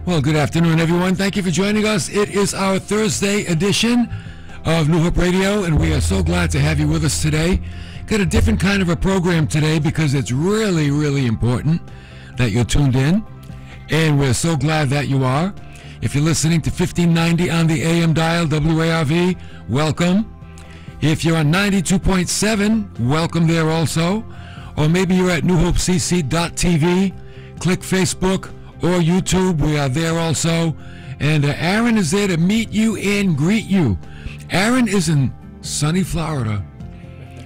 Well, good afternoon, everyone. Thank you for joining us. It is our Thursday edition of New Hope Radio, and we are so glad to have you with us today. Got a different kind of a program today because it's really, really important that you're tuned in, and we're so glad that you are. If you're listening to 1590 on the AM dial, WARV, welcome. If you're on 92.7, welcome there also. Or maybe you're at newhopecc.tv, click Facebook or YouTube. We are there also. And Aaron is there to meet you and greet you. Aaron is in sunny Florida,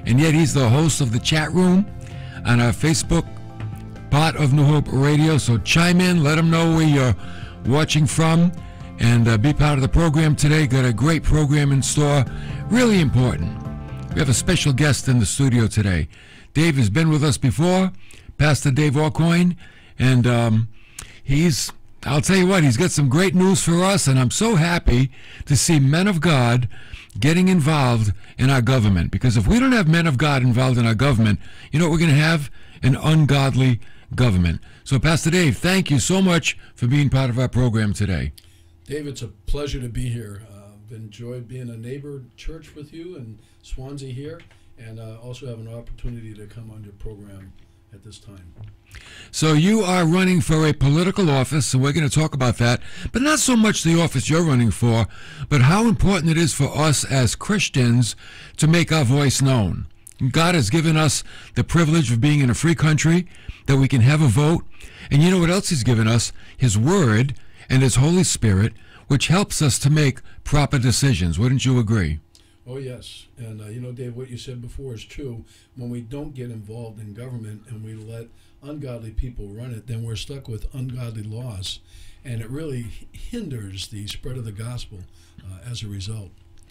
and yet he's the host of the chat room on our Facebook part of New Hope Radio. So chime in, let him know where you're watching from, and be part of the program today. Got a great program in store, really important. We have a special guest in the studio today. Dave has been with us before, Pastor Dave Aucoin, and I'll tell you what, he's got some great news for us, and I'm so happy to see men of God getting involved in our government, because if we don't have men of God involved in our government, you know what we're going to have? An ungodly government. So, Pastor Dave, thank you so much for being part of our program today. Dave, it's a pleasure to be here. I've enjoyed being a neighbor church with you in Swansea here, and also have an opportunity to come on your program at this time. So you are running for a political office, and we're going to talk about that, but not so much the office you're running for, but how important it is for us as Christians to make our voice known. God has given us the privilege of being in a free country, that we can have a vote, and you know what else he's given us? His Word and his Holy Spirit, which helps us to make proper decisions. Wouldn't you agree? Oh, yes. And, you know, Dave, what you said before is true. When we don't get involved in government and we let ungodly people run it, then we're stuck with ungodly laws. And it really hinders the spread of the gospel as a result.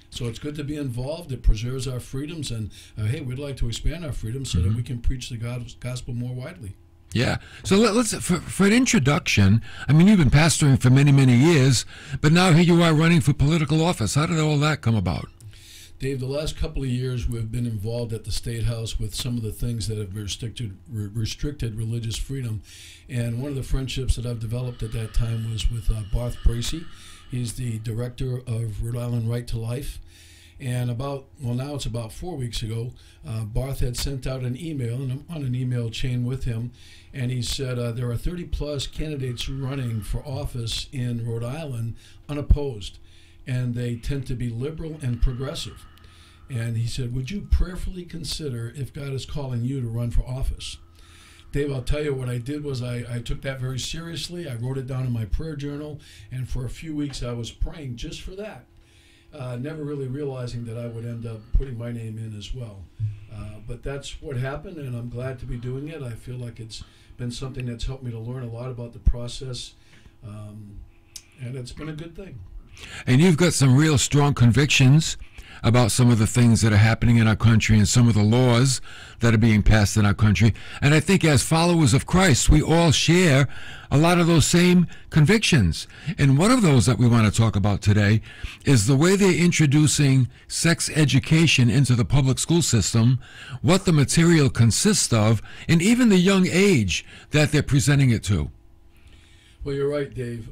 So it's good to be involved. It preserves our freedoms. And, hey, we'd like to expand our freedoms so that we can preach the gospel more widely. Yeah. So let's for an introduction, I mean, you've been pastoring for many, many years, but now here you are running for political office. How did all that come about? Dave, the last couple of years we've been involved at the State House with some of the things that have restricted religious freedom. And one of the friendships that I've developed at that time was with Barth Bracey. He's the director of Rhode Island Right to Life. And now it's about 4 weeks ago, Barth had sent out an email, and I'm on an email chain with him, and he said there are 30-plus candidates running for office in Rhode Island unopposed, and they tend to be liberal and progressive. And he said, would you prayerfully consider if God is calling you to run for office? Dave, I'll tell you what I did was I took that very seriously. I wrote it down in my prayer journal, and for a few weeks I was praying just for that, never really realizing that I would end up putting my name in as well. But that's what happened, and I'm glad to be doing it. I feel like it's been something that's helped me to learn a lot about the process, and it's been a good thing. And you've got some real strong convictions about some of the things that are happening in our country and some of the laws that are being passed in our country. And I think as followers of Christ, we all share a lot of those same convictions. And one of those that we want to talk about today is the way they're introducing sex education into the public school system, what the material consists of, and even the young age that they're presenting it to. Well, you're right, Dave.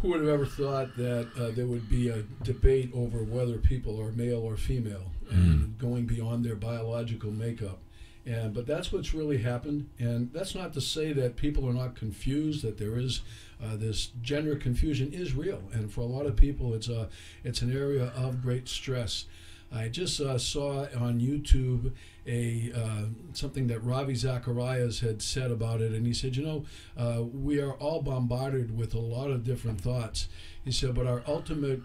Who would have ever thought that there would be a debate over whether people are male or female and going beyond their biological makeup? But that's what's really happened. And that's not to say that people are not confused, that there is this gender confusion is real. And for a lot of people, it's an area of great stress. I just saw on YouTube something that Ravi Zacharias had said about it, and he said, you know, we are all bombarded with a lot of different thoughts. He said, but our ultimate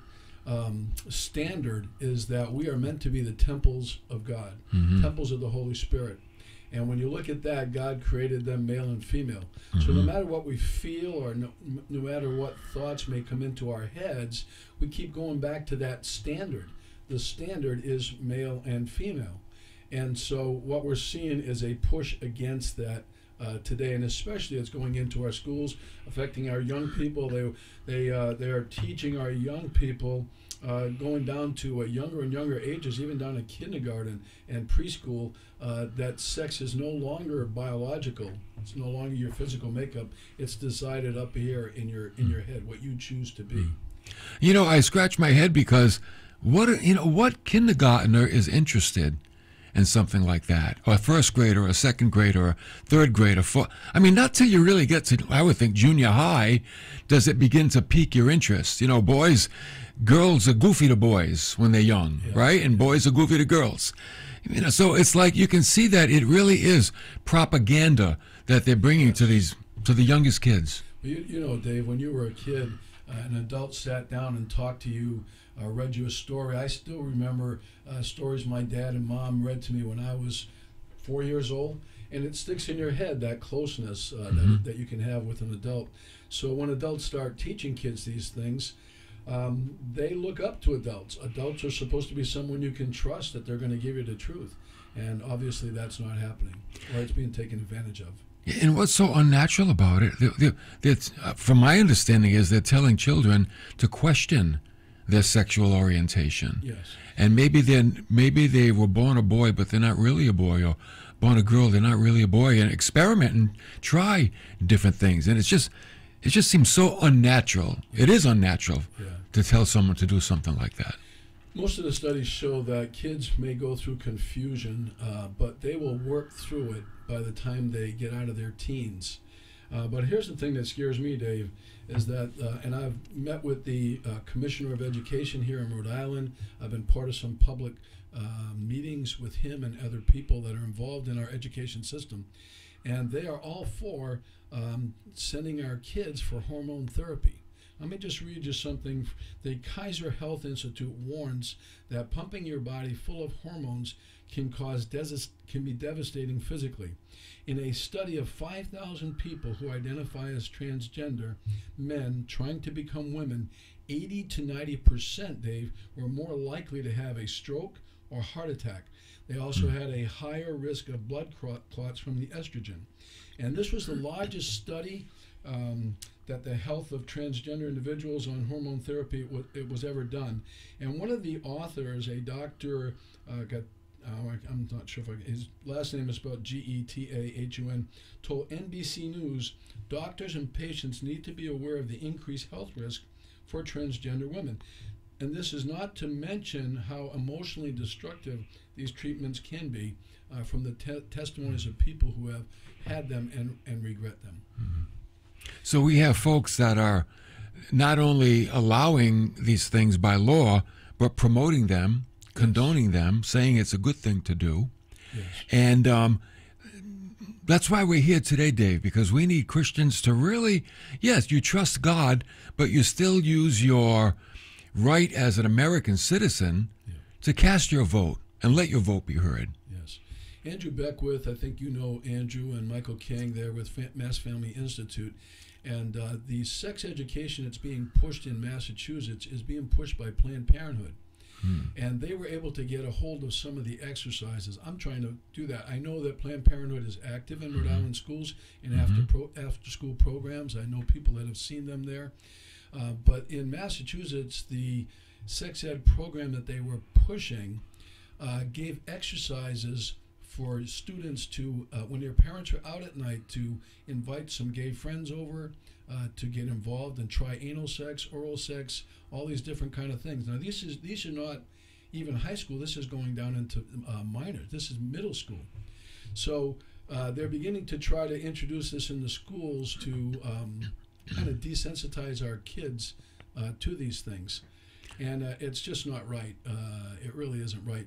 standard is that we are meant to be the temples of God, temples of the Holy Spirit. And when you look at that, God created them male and female. So no matter what we feel or no matter what thoughts may come into our heads, we keep going back to that standard. The standard is male and female. And so what we're seeing is a push against that today, and especially it's going into our schools, affecting our young people. They are teaching our young people going down to younger and younger ages, even down to kindergarten and preschool, that sex is no longer biological. It's no longer your physical makeup. It's decided up here in your head, what you choose to be. You know, I scratch my head because what kindergartner is interested in something like that, or a first grader, or a second grader, or a third grader? I mean, not till you really get to, I would think, junior high, does it begin to pique your interest. You know, girls are goofy to boys when they're young, right? And boys are goofy to girls. You know, so it's like you can see that it really is propaganda that they're bringing to the youngest kids. You know, Dave, when you were a kid, an adult sat down and talked to you, read you a story. I still remember stories my dad and mom read to me when I was 4 years old, and it sticks in your head, that closeness that you can have with an adult. So when adults start teaching kids these things, they look up to adults. Adults are supposed to be someone you can trust, that they're going to give you the truth, and obviously that's not happening, or it's being taken advantage of. And what's so unnatural about it, from my understanding, is they're telling children to question their sexual orientation. Yes. And maybe they were born a boy, but they're not really a boy, or born a girl, they're not really a boy, and experiment and try different things. And it just seems so unnatural. It is unnatural to tell someone to do something like that. Most of the studies show that kids may go through confusion, but they will work through it by the time they get out of their teens. But here's the thing that scares me, Dave, is that, and I've met with the Commissioner of Education here in Rhode Island. I've been part of some public meetings with him and other people that are involved in our education system. And they are all for sending our kids for hormone therapy. Let me just read you something. The Kaiser Health Institute warns that pumping your body full of hormones can be devastating physically. In a study of 5,000 people who identify as transgender men trying to become women, 80 to 90%, Dave, were more likely to have a stroke or heart attack. They also had a higher risk of blood clots from the estrogen. And this was the largest study that the health of transgender individuals on hormone therapy was ever done. And one of the authors, a doctor, I'm not sure if his last name is spelled Getahun, told NBC News, doctors and patients need to be aware of the increased health risk for transgender women. And this is not to mention how emotionally destructive these treatments can be, from the testimonies of people who have had them and regret them. Mm-hmm. So we have folks that are not only allowing these things by law, but promoting them, condoning them, saying it's a good thing to do. Yes. And that's why we're here today, Dave, because we need Christians to really, yes, you trust God, but you still use your right as an American citizen to cast your vote and let your vote be heard. Yes. Andrew Beckwith, I think you know Andrew and Michael King there with Mass Family Institute. And the sex education that's being pushed in Massachusetts is being pushed by Planned Parenthood. And they were able to get a hold of some of the exercises. I'm trying to do that. I know that Planned Parenthood is active in Rhode Island schools in after-school programs. I know people that have seen them there. But in Massachusetts, the sex ed program that they were pushing gave exercises for students to, when their parents were out at night, to invite some gay friends over to get involved and try anal sex, oral sex, all these different kind of things. Now, these are not even high school. This is going down into minors. This is middle school. So they're beginning to try to introduce this in the schools to kind of desensitize our kids to these things. And it's just not right. It really isn't right.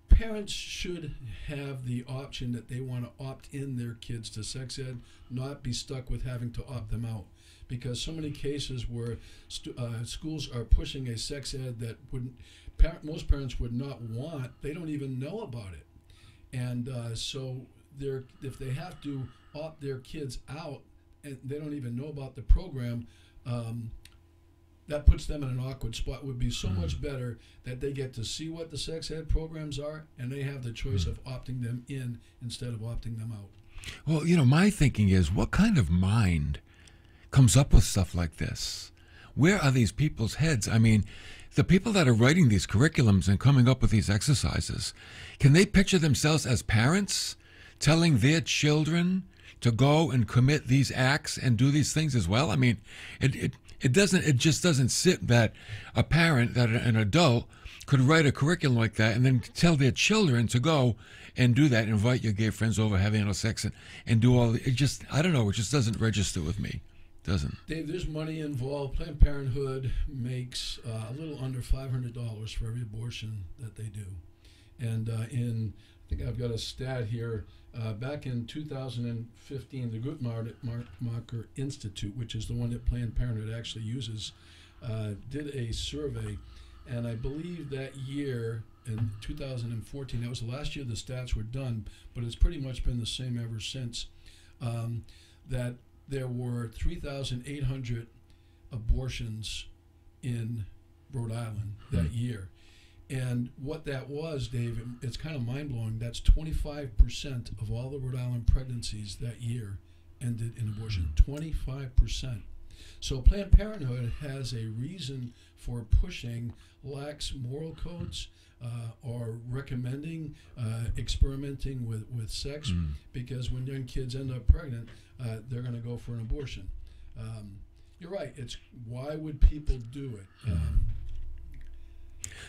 Parents should have the option that they want to opt in their kids to sex ed, not be stuck with having to opt them out. Because so many cases where schools are pushing a sex ed that most parents would not want, they don't even know about it. And so if they have to opt their kids out and they don't even know about the program, that puts them in an awkward spot. It would be so much better that they get to see what the sex ed programs are and they have the choice of opting them in instead of opting them out. Well, my thinking is, what kind of mind comes up with stuff like this? where are these people's heads? I mean, the people that are writing these curriculums and coming up with these exercises, can they picture themselves as parents telling their children to go and commit these acts and do these things as well? I mean, it just doesn't sit that a parent, that an adult could write a curriculum like that and then tell their children to go and do that, invite your gay friends over, have anal sex, and do all. It just, I don't know, it just doesn't register with me. Doesn't. Dave, there's money involved. Planned Parenthood makes a little under $500 for every abortion that they do. And I think I've got a stat here. Back in 2015, the Guttmacher Institute, which is the one that Planned Parenthood actually uses, did a survey. And I believe that year, in 2014, that was the last year the stats were done, but it's pretty much been the same ever since, that there were 3,800 abortions in Rhode Island that year. And what that was, Dave, it's kind of mind-blowing. That's 25% of all the Rhode Island pregnancies that year ended in abortion. 25%. So Planned Parenthood has a reason for pushing lax moral codes or recommending experimenting with sex, because when young kids end up pregnant, they're going to go for an abortion. You're right. It's why would people do it?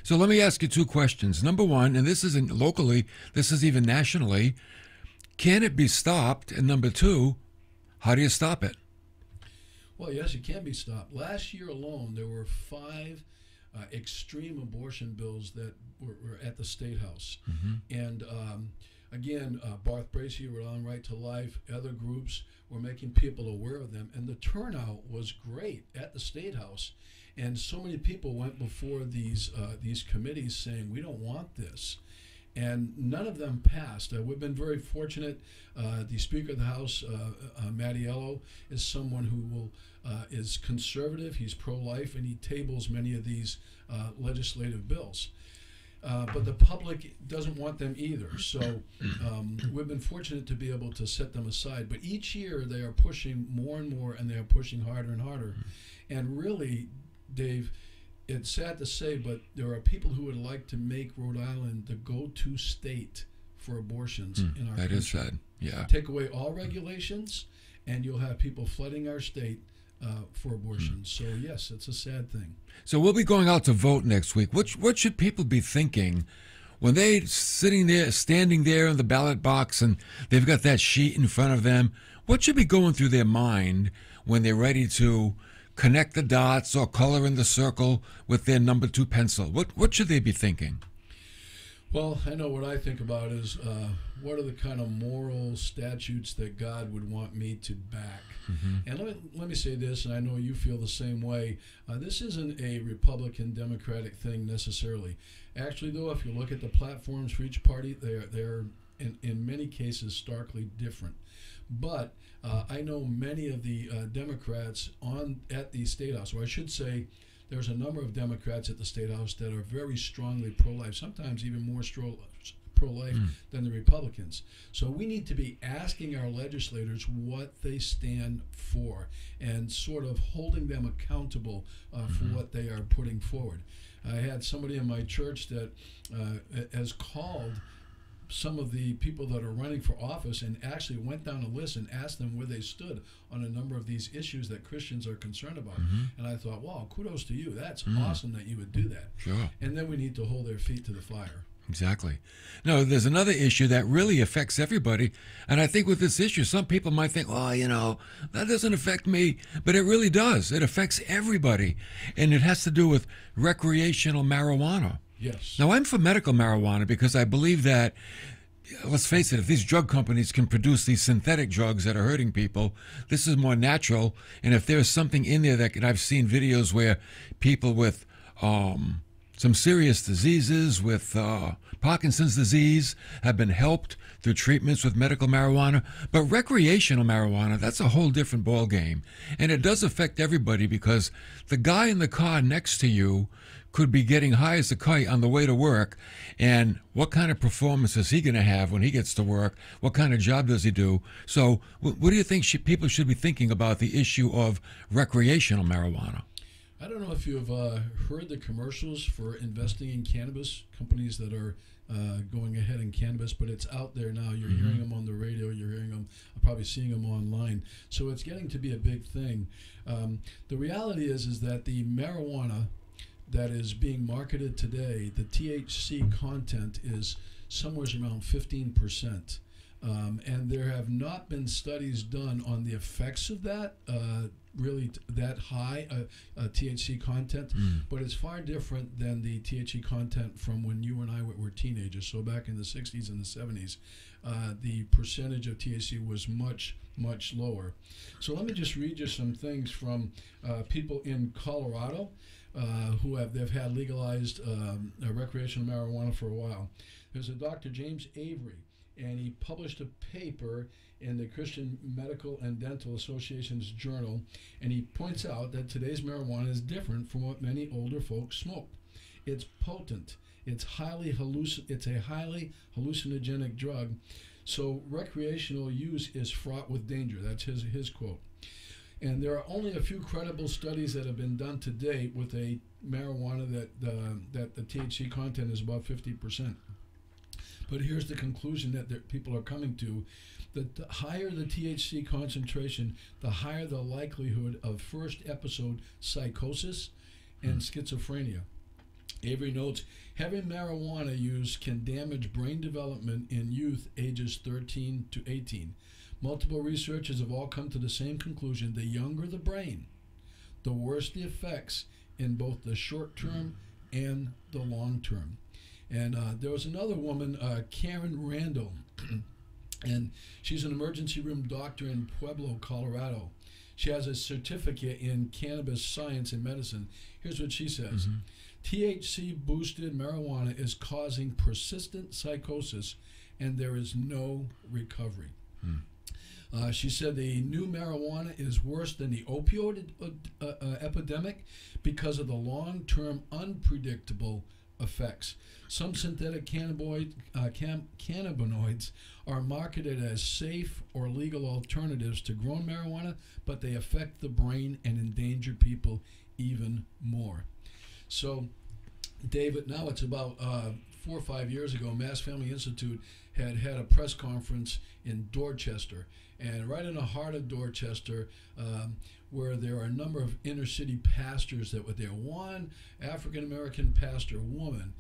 So let me ask you two questions. Number one, and this isn't locally, this is even nationally, can it be stopped? And number two, how do you stop it? Well, yes, it can be stopped. Last year alone, there were 5 extreme abortion bills that were at the State House. And again, Barth Bracey, Rhode Island Right to Life, other groups were making people aware of them. And the turnout was great at the State House. And so many people went before these committees saying, we don't want this. And none of them passed. We've been very fortunate. The Speaker of the House, Mattiello, is someone who is conservative. He's pro-life, and he tables many of these legislative bills. But the public doesn't want them either. So we've been fortunate to be able to set them aside. But each year they are pushing more and more, and they are pushing harder and harder. And really, Dave, it's sad to say, but there are people who would like to make Rhode Island the go-to state for abortions in our country. That is sad, yeah. Take away all regulations, and you'll have people flooding our state for abortions. So, yes, it's a sad thing. So we'll be going out to vote next week. What should people be thinking when they standing there in the ballot box and they've got that sheet in front of them? What should be going through their mind when they're ready to connect the dots or color in the circle with their number 2 pencil? What should they be thinking? Well, I know what I think about is what are the kind of moral statutes that God would want me to back? And let me say this, and I know you feel the same way. This isn't a Republican-Democratic thing necessarily. Actually, though, if you look at the platforms for each party, they're in many cases starkly different. But I know many of the Democrats at the State House, or I should say there's a number of Democrats at the State House that are very strongly pro-life, sometimes even more pro-life than the Republicans. So we need to be asking our legislators what they stand for and sort of holding them accountable for what they are putting forward. I had somebody in my church that has called some of the people that are running for office and actually went down a list and asked them where they stood on a number of these issues that Christians are concerned about. And I thought, wow, kudos to you. That's awesome that you would do that. Sure. And then we need to hold their feet to the fire. Exactly. No, there's another issue that really affects everybody. And I think with this issue, some people might think, oh, that doesn't affect me. But it really does. It affects everybody. And it has to do with recreational marijuana. Yes. Now, I'm for medical marijuana because I believe that, let's face it, if these drug companies can produce these synthetic drugs that are hurting people, this is more natural. And if there's something in there that I've seen videos where people with some serious diseases, with Parkinson's disease, have been helped through treatments with medical marijuana. But recreational marijuana, that's a whole different ballgame. And it does affect everybody because the guy in the car next to you could be getting high as a kite on the way to work, and what kind of performance is he going to have when he gets to work? What kind of job does he do? So what do you think people should be thinking about the issue of recreational marijuana? I don't know if you've heard the commercials for investing in cannabis, companies that are going ahead in cannabis, but it's out there now. You're hearing them on the radio, you're hearing them, probably seeing them online. So it's getting to be a big thing. The reality is that the marijuana that is being marketed today, the THC content is somewhere around 15%. And there have not been studies done on the effects of that, really that high THC content, but it's far different than the THC content from when you and I were teenagers. So back in the 60s and the 70s, the percentage of THC was much, much lower. So let me just read you some things from people in Colorado they've had legalized recreational marijuana for a while. There's a Dr. James Avery, and he published a paper in the Christian Medical and Dental Association's journal, and he points out that today's marijuana is different from what many older folks smoke. It's potent. It's a highly hallucinogenic drug, so recreational use is fraught with danger. That's his quote. And there are only a few credible studies that have been done to date with a marijuana that the THC content is above 50%. But here's the conclusion that people are coming to. The higher the THC concentration, the higher the likelihood of first episode psychosis and schizophrenia. Avery notes, heavy marijuana use can damage brain development in youth ages 13 to 18. Multiple researchers have all come to the same conclusion. The younger the brain, the worse the effects in both the short term and the long term. And there was another woman, Karen Randall, and she's an emergency room doctor in Pueblo, Colorado. She has a certificate in cannabis science and medicine. Here's what she says. THC-boosted marijuana is causing persistent psychosis, and there is no recovery. She said the new marijuana is worse than the opioid epidemic because of the long-term unpredictable effects. Some synthetic cannabinoids are marketed as safe or legal alternatives to grown marijuana, but they affect the brain and endanger people even more. So, David, now it's about 4 or 5 years ago, Mass Family Institute had a press conference in Dorchester. And right in the heart of Dorchester, where there are a number of inner city pastors that were there. One African-American pastor, woman,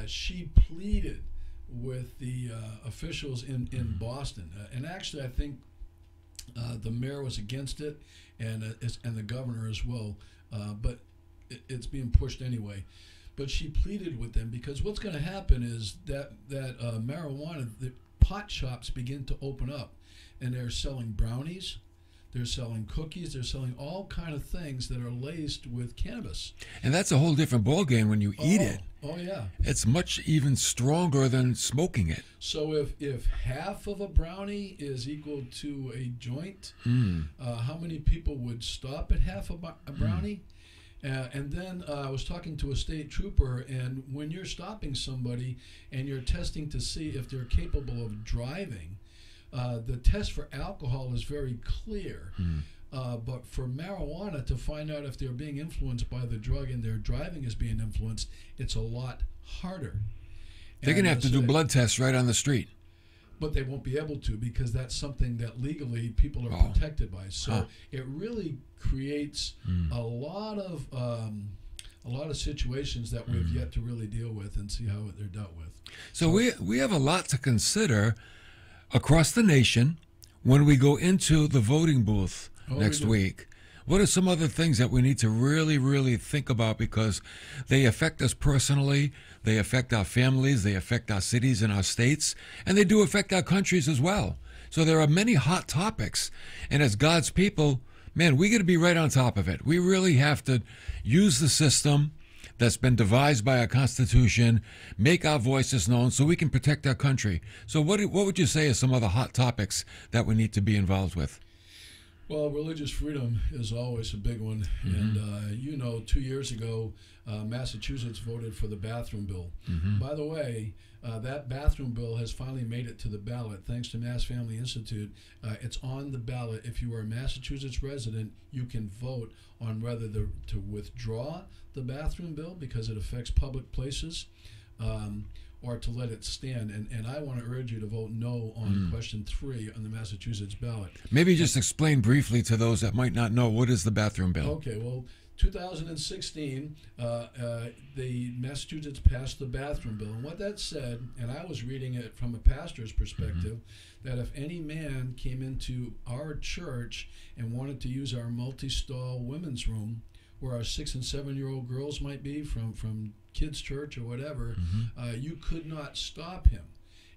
she pleaded with the officials in Boston. And actually, I think the mayor was against it, and the governor as well. But it's being pushed anyway. But she pleaded with them because what's going to happen is that marijuana, the pot shops begin to open up, and they're selling brownies, they're selling cookies, they're selling all kind of things that are laced with cannabis. And that's a whole different ballgame when you eat it. Oh, yeah. It's much even stronger than smoking it. So if half of a brownie is equal to a joint, how many people would stop at half a brownie? And then I was talking to a state trooper, and when you're stopping somebody and you're testing to see if they're capable of driving, the test for alcohol is very clear. But for marijuana, to find out if they're being influenced by the drug and their driving is being influenced, it's a lot harder. They're going to have to do blood tests right on the street. But they won't be able to because that's something that legally people are protected by. So it really creates a lot of situations that we've yet to really deal with and see how they're dealt with. So we have a lot to consider across the nation when we go into the voting booth next week. What are some other things that we need to really, really think about because they affect us personally, they affect our families, they affect our cities and our states, and they do affect our countries as well. So there are many hot topics, and as God's people, man, we got to be right on top of it. We really have to use the system that's been devised by our Constitution, make our voices known so we can protect our country. So what would you say are some other hot topics that we need to be involved with? Well, religious freedom is always a big one. And, 2 years ago, Massachusetts voted for the bathroom bill. By the way, that bathroom bill has finally made it to the ballot thanks to Mass Family Institute. It's on the ballot. If you are a Massachusetts resident, you can vote on whether to withdraw the bathroom bill because it affects public places, or to let it stand. And I want to urge you to vote no on question 3 on the Massachusetts ballot. Maybe just explain briefly to those that might not know, what is the bathroom bill? Okay, well, 2016, the Massachusetts passed the bathroom bill. And what that said, and I was reading it from a pastor's perspective, that if any man came into our church and wanted to use our multi-stall women's room, where our 6 and 7-year-old girls might be from kids' church or whatever, you could not stop him.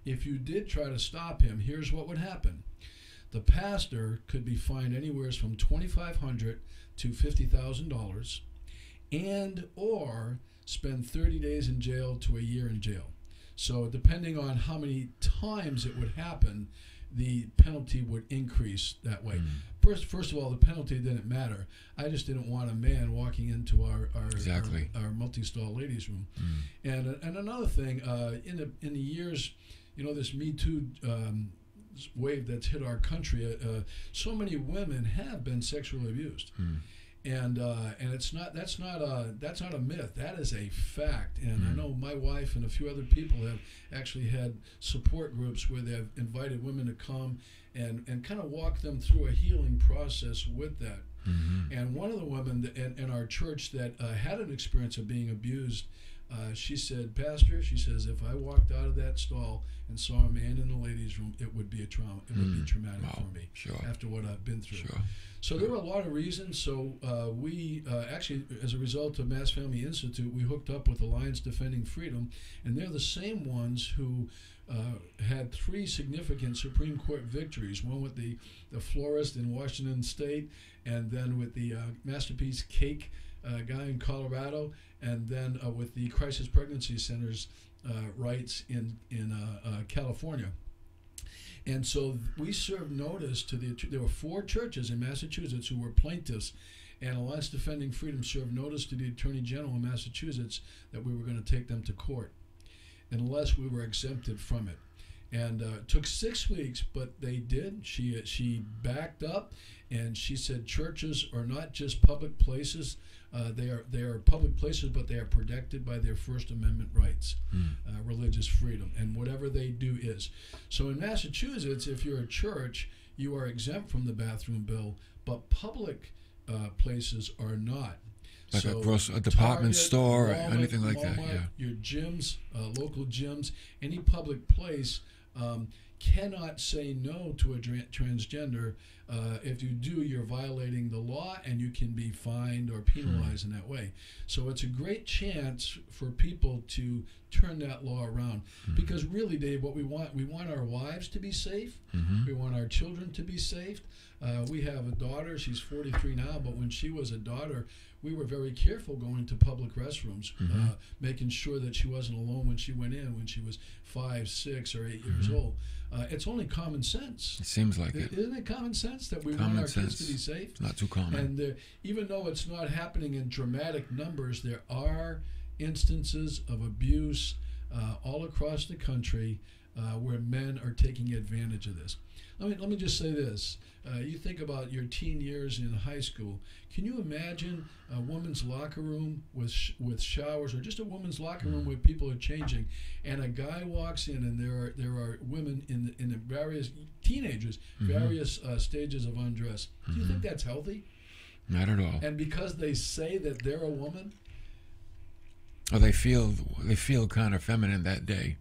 If you did try to stop him, here's what would happen. The pastor could be fined anywhere from $2,500 to $50,000, and or spend 30 days in jail to a year in jail. So depending on how many times it would happen, the penalty would increase that way. First of all, the penalty didn't matter. I just didn't want a man walking into our multi-stall ladies' room. And another thing, in the years, this Me Too wave that's hit our country, so many women have been sexually abused. And that's not a myth. That is a fact. And I know my wife and a few other people have actually had support groups where they've invited women to come and kind of walk them through a healing process with that. And one of the women in our church that had an experience of being abused, she said, Pastor, she says, if I walked out of that stall and saw a man in the ladies' room, it would be a trauma. It would be traumatic for me after what I've been through. So there were a lot of reasons. So we actually, as a result of Mass Family Institute, we hooked up with Alliance Defending Freedom, and they're the same ones who had 3 significant Supreme Court victories, one with the florist in Washington State, and then with the Masterpiece Cake guy in Colorado, and then with the Crisis Pregnancy Center's rights in California. And so we served notice to there were 4 churches in Massachusetts who were plaintiffs, and Alliance Defending Freedom served notice to the Attorney General in Massachusetts that we were going to take them to court unless we were exempted from it. And it took 6 weeks, but they did. She backed up, and she said churches are not just public places. They are public places, but they are protected by their First Amendment rights, religious freedom, and whatever they do is. So in Massachusetts, if you're a church, you are exempt from the bathroom bill, but public places are not. Like a department store or anything like that. Walmart, your gyms, local gyms, any public place cannot say no to a transgender. If you do, you're violating the law, and you can be fined or penalized in that way. So it's a great chance for people to turn that law around. Because really, Dave, what we want our wives to be safe. We want our children to be safe. We have a daughter. She's 43 now, but when she was a daughter, we were very careful going to public restrooms, making sure that she wasn't alone when she went in when she was 5, 6, or 8 years old. It's only common sense. It seems like it. Isn't it common sense that we want our kids to be safe? It's not too common. And even though it's not happening in dramatic numbers, there are instances of abuse all across the country where men are taking advantage of this. Let me just say this. You think about your teen years in high school. Can you imagine a woman's locker room with showers, or just a woman's locker room where people are changing, and a guy walks in, and there are women in the various teenagers, various stages of undress? Do you think that's healthy? Not at all. And because they say that they're a woman, or they feel kind of feminine that day.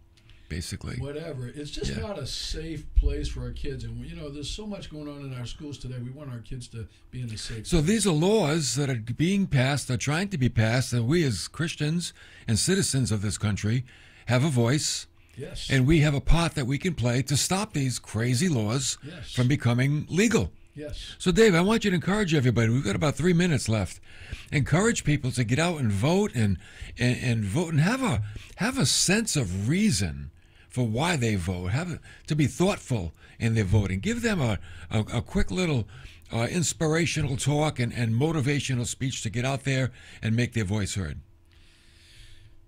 Basically, whatever. It's just not a safe place for our kids. And there's so much going on in our schools today. We want our kids to be in a safe place. So these are laws that are being passed, are trying to be passed, and we as Christians and citizens of this country have a voice. Yes. And we have a part that we can play to stop these crazy laws from becoming legal. Yes. So, Dave, I want you to encourage everybody. We've got about 3 minutes left. Encourage people to get out and vote and vote and have a sense of reason for why they vote, to be thoughtful in their voting. Give them a quick little inspirational talk and motivational speech to get out there and make their voice heard.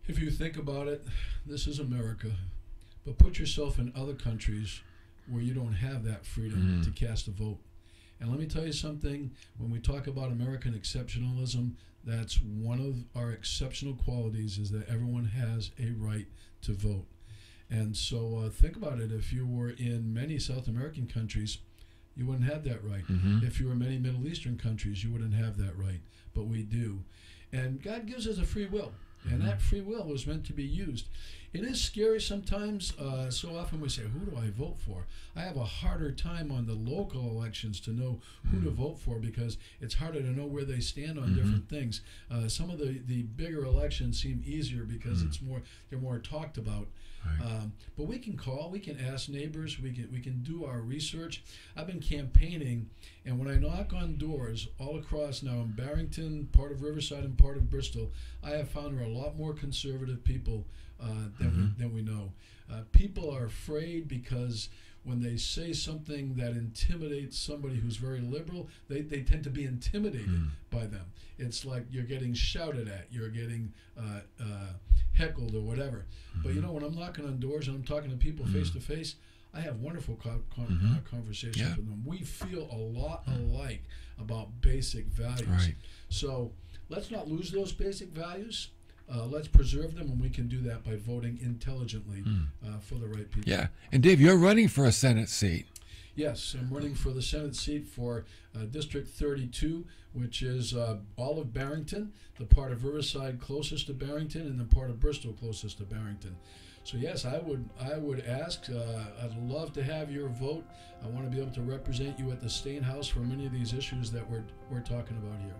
If you think about it, this is America, but put yourself in other countries where you don't have that freedom to cast a vote. And let me tell you something, when we talk about American exceptionalism, that's one of our exceptional qualities, is that everyone has a right to vote. And so think about it. If you were in many South American countries, you wouldn't have that right. If you were in many Middle Eastern countries, you wouldn't have that right. But we do. And God gives us a free will. And that free will was meant to be used. It is scary sometimes. So often we say, who do I vote for? I have a harder time on the local elections to know who to vote for, because it's harder to know where they stand on different things. Some of the bigger elections seem easier because they're more talked about. Right. But we can call, we can ask neighbors, we can do our research. I've been campaigning, and when I knock on doors all across now in Barrington, part of Riverside, and part of Bristol, I have found there are a lot more conservative people than we know. People are afraid because when they say something that intimidates somebody who's very liberal, they tend to be intimidated by them. It's like you're getting shouted at, you're getting heckled or whatever. But you know, when I'm knocking on doors and I'm talking to people face to face, I have wonderful conversations with them. We feel a lot alike about basic values. Right. So let's not lose those basic values. Let's preserve them, and we can do that by voting intelligently for the right people. Yeah. And Dave, you're running for a Senate seat. Yes, I'm running for the Senate seat for District 32, which is all of Barrington, the part of Riverside closest to Barrington, and the part of Bristol closest to Barrington. So yes, I would ask. I'd love to have your vote. I want to be able to represent you at the State House for many of these issues that we're talking about here.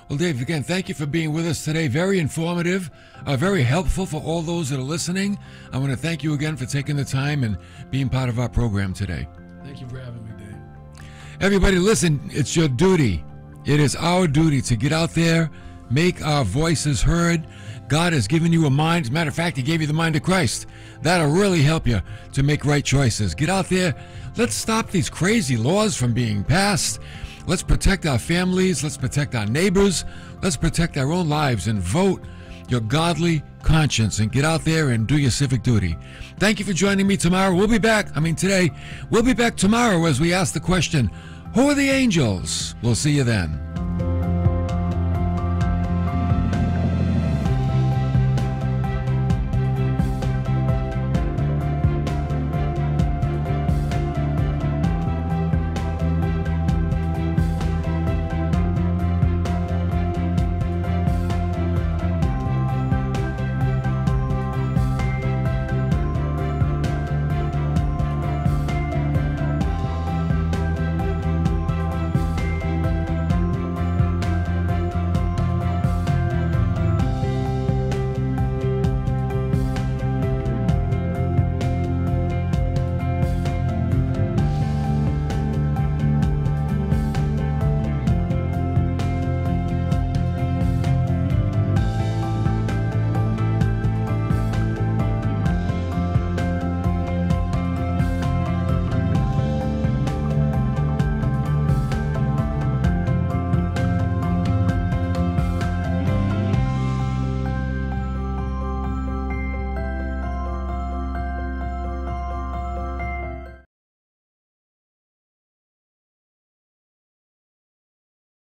Well, Dave, again, thank you for being with us today. Very informative, very helpful for all those that are listening. I want to thank you again for taking the time and being part of our program today. Thank you for having me, Dave. Everybody, listen, it's your duty. It is our duty to get out there, make our voices heard. God has given you a mind. As a matter of fact, He gave you the mind of Christ. That'll really help you to make right choices. Get out there. Let's stop these crazy laws from being passed. Let's protect our families. Let's protect our neighbors. Let's protect our own lives and vote your godly conscience and get out there and do your civic duty. Thank you for joining me tomorrow. Today. We'll be back tomorrow as we ask the question, who are the angels? We'll see you then.